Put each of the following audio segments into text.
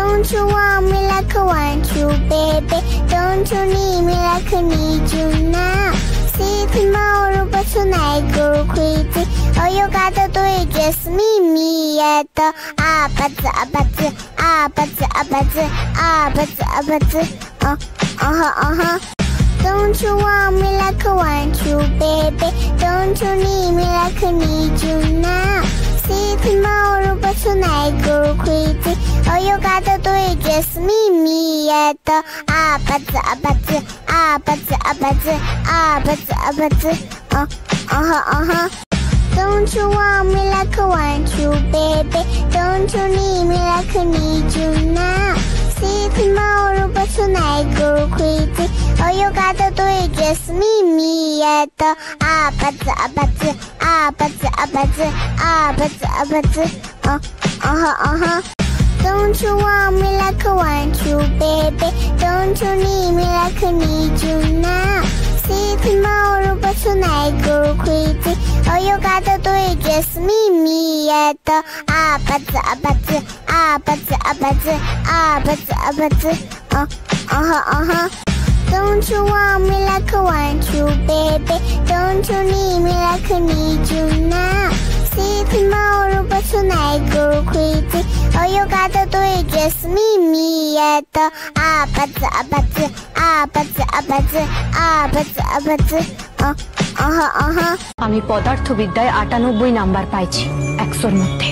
Don't you want me like I want you, baby? Don't you need me like I need you now? See tomorrow, but tonight go crazy. All you gotta do is just meet me at the Don't you want me like I want you, baby? Don't you need me like I need you now? See tomorrow, but tonight go crazy. All you gotta do is just meet me at the Don't you want me like I want you, baby? Don't you need me like I need you now? See tomorrow, but tonight go crazy. All you gotta do is just meet me at the Don't you want me like I want you, baby? Don't you need me like I need you now? See tomorrow, but tonight go crazy. All you gotta do is just meet me at the Don't you want me like I want you, baby? Don't you need me like I need you now? See tomorrow, but tonight go crazy. All you gotta do is just meet me at the আমি পদার্থবিদ্যায় 98 number পাইছি 100-র মধ্যে,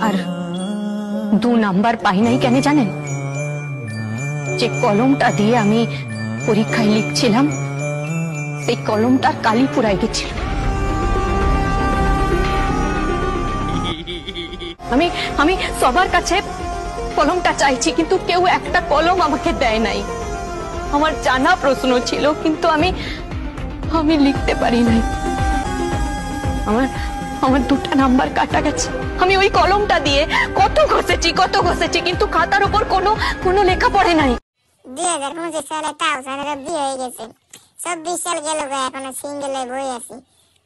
আর 2 number পাই নাই কেন জানেন? যে কলমটা দিয়ে আমি পরীক্ষায় লিখছিলাম সেই কলমটার কালি পুরাই গেছিল। আমি সবার কাছে কলমটা চাইছি, কিন্তু কেউ একটা কলম আমাকে দেয় নাই। আমার জানা প্রশ্ন ছিল, কিন্তু আমি লিখতে পারি নাই। আমার 2টা নাম্বার কাটা গেছে। আমি ওই কলমটা দিয়ে কত ঘষেছি, কিন্তু খাতার উপর কোনো লেখা পড়ে নাই। 2025 সালে তাও সারা বিয়ে হয়ে গেছে। 24 সাল গেল, এখনো সিঙ্গেলে বই আছি।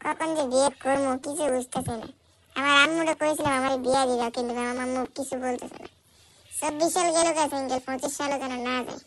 কখন যে বিয়ে করবো কিছু বুঝতেছি না। আমার আম্মুরে কইছিলাম আমার বিয়ে দিবা, কিন্তু আমার আম্মু কিছু বলতেছে না। 24 সাল গেল, সিঙ্গেল 25 সালে যেন না যায়।